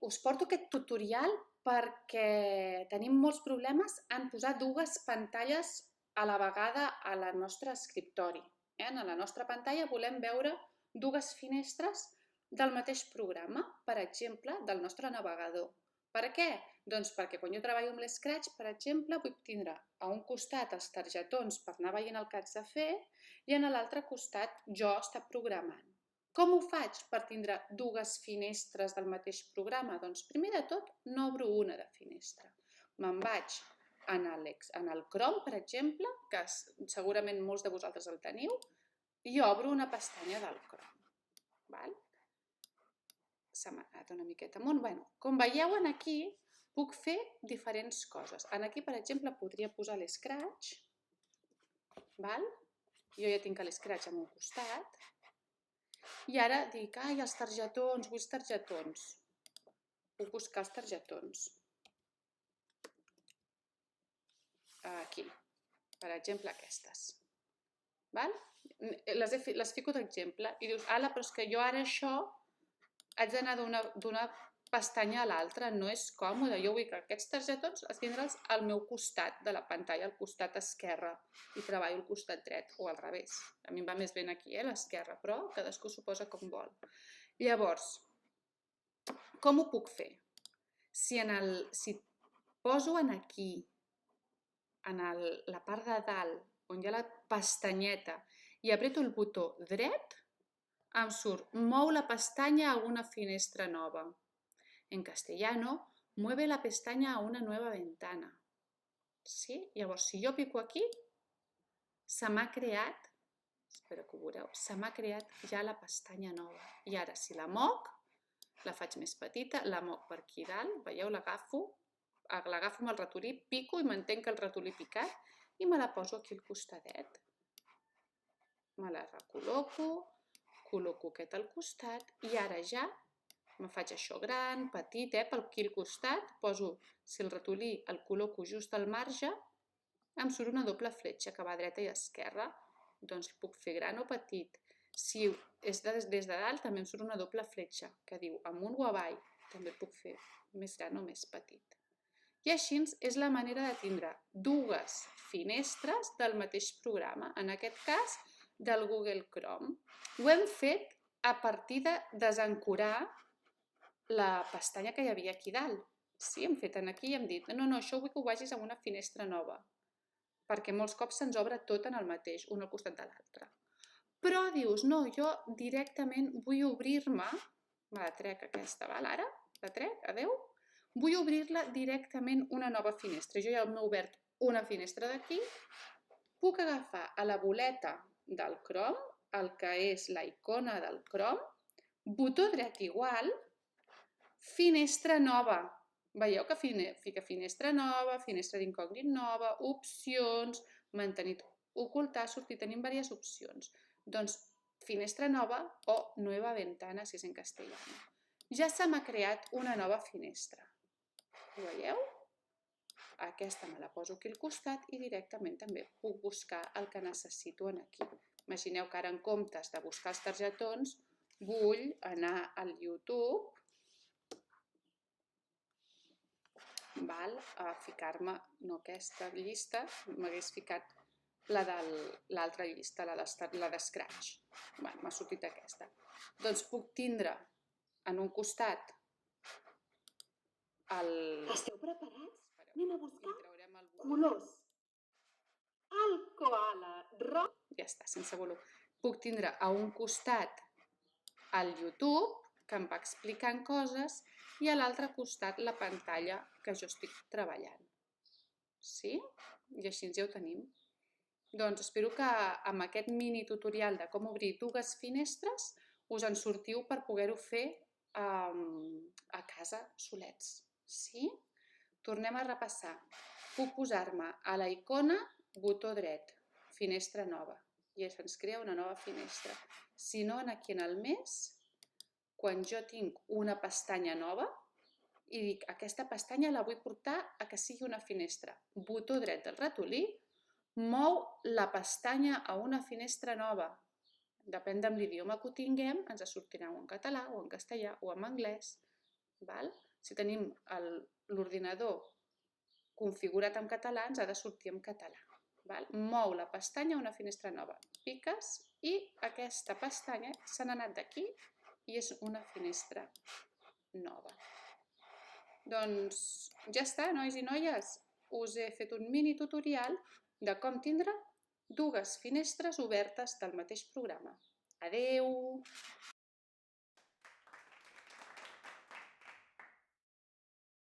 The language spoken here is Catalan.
us porto aquest tutorial perquè tenim molts problemes en posar dues pantalles a la vegada a la nostre escriptori. En la nostra pantalla volem veure dues finestres del mateix programa, per exemple, del nostre navegador. Per què? Doncs perquè quan jo treballo amb l'Scratch, per exemple, vull tindre a un costat els targetons per anar veient el que haig de fer i a l'altre costat jo estar programant. Com ho faig per tindre dues finestres del mateix programa? Doncs primer de tot n'obro una de finestra. Me'n vaig en el Chrome, per exemple, que segurament molts de vosaltres el teniu, i obro una pestanya del Chrome. Se m'ha anat una miqueta amunt. Com veieu aquí, puc fer diferents coses. Aquí, per exemple, podria posar l'Scratch. Jo ja tinc l'Scratch a un costat. I ara dic, els targetons, vull els targetons. Puc buscar els targetons. Aquí, per exemple, aquestes. Les fico d'exemple i dius, però és que jo ara això haig d'anar d'una pestanya a l'altra, no és còmode. Jo vull que aquests targetons els tindre'ls al meu costat de la pantalla, al costat esquerre, i treballo al costat dret, o al revés. A mi em va més ben aquí, l'esquerra, però cadascú s'ho posa com vol. Llavors, com ho puc fer? Si poso aquí, en la part de dalt, on hi ha la pestanyeta, i apreto el botó dret, em surt, mou la pestanya a una finestra nova. En castellano, mueve la pestaña a una nueva ventana. ¿Sí? Llavors, si jo pico aquí, se m'ha creat, espero que ho veureu, se m'ha creat ja la pestanya nova. I ara, si la moc, la faig més petita, la moc per aquí dalt, veieu, l'agafo amb el ratolí, pico i mantenc el ratolí picat i me la poso aquí al costadet. Me la recol·loco, col·loco aquest al costat i ara ja me faig això gran, petit, per aquí al costat, poso, si el ratolí el col·loco just al marge, em surt una doble fletxa que va a dreta i a esquerra, doncs puc fer gran o petit. Si és des de dalt també em surt una doble fletxa que diu amunt o avall, també puc fer més gran o més petit. I així és la manera de tindre dues finestres del mateix programa, en aquest cas del Google Chrome. Ho hem fet a partir de desancorar la pestanya que hi havia aquí dalt. Sí, hem fet aquí i hem dit, no, això vull que ho vagis a una finestra nova, perquè molts cops se'ns obre tot en el mateix, un al costat de l'altre. Però dius, no, jo directament vull obrir-me, me la trec aquesta, ara, la trec, adeu, vull obrir-la directament una nova finestra. Jo ja m'he obert una finestra d'aquí, puc agafar a la boleta del Chrome, el que és la icona del Chrome, botó dret igual, finestra nova. Veieu que fica finestra nova, finestra d'incògnit nova, opcions, mantenir, ocultar, sortir, tenim diverses opcions. Doncs finestra nova o nueva ventana, si és en castellano. Ja se m'ha creat una nova finestra. Ho veieu? Aquesta me la poso aquí al costat i directament també puc buscar el que necessito aquí. Imagineu que ara en comptes de buscar els targetons vull anar al YouTube a ficar-me, no aquesta llista, m'hagués ficat la de l'altra llista, la d'Scratch. M'ha sortit aquesta. Doncs puc tindre en un costat el... Esteu preparats? Anem a buscar colors. El koala rosa. Ja està, sense volum. Puc tindre a un costat el YouTube, que em va explicant coses, i a l'altre costat la pantalla que jo estic treballant. Sí? I així ja ho tenim. Doncs espero que amb aquest mini tutorial de com obrir dues finestres us en sortiu per poder-ho fer a casa solets. Sí? Tornem a repassar. Puc posar-me a la icona, botó dret, finestra nova, i se'ns crea una nova finestra. Si no, aquí en el més, quan jo tinc una pestanya nova i dic, aquesta pestanya la vull portar a que sigui una finestra, botó dret del ratolí, mou la pestanya a una finestra nova. Depèn de l'idioma que ho tinguem, ens sortirà o en català, o en castellà, o en anglès. si tenim l'ordinador configurat en català, ens ha de sortir en català. Mou la pestanya a una finestra nova. Piques i aquesta pestanya se n'ha anat d'aquí i és una finestra nova. Doncs ja està, nois i noies. Us he fet un mini tutorial de com tindre dues finestres obertes del mateix programa. Adeu!